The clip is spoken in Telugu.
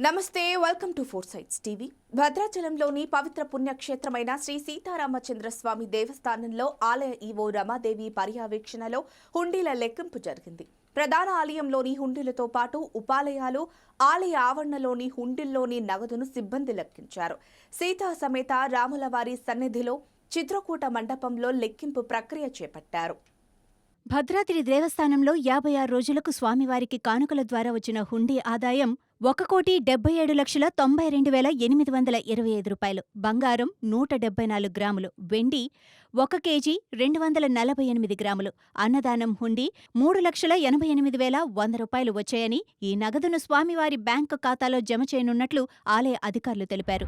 నమస్తే, welcome to four sites TV. భద్రాచలంలోని పవిత్ర పుణ్యక్షేత్రమైన శ్రీ సీతారామచంద్రస్వామి దేవస్థానంలో ఆలయ ఈవో రమాదేవి పర్యవేక్షణలో హుండీల లెక్కింపు జరిగింది. ప్రధాన ఆలయంలోని హుండీలతో పాటు ఉపాలయాలు, ఆలయ ఆవరణలోని హుండీల్లోని నగదును సిబ్బంది లెక్కించారు. సీతా సమేత రాములవారి సన్నిధిలో చిత్రకూట మండపంలో లెక్కింపు ప్రక్రియ చేపట్టారు. భద్రాద్రి దేవస్థానంలో 56 రోజులకు స్వామివారికి కానుకల ద్వారా వచ్చిన హుండీ ఆదాయం 1,70,92,825 రూపాయలు. బంగారం 174 గ్రాములు, వెండి 1 కేజీ 248 గ్రాములు, అన్నదానం హుండీ 3,88,100 రూపాయలు వచ్చాయని, ఈ నగదును స్వామివారి బ్యాంకు ఖాతాలో జమ చేయనున్నట్లు ఆలయ అధికారులు తెలిపారు.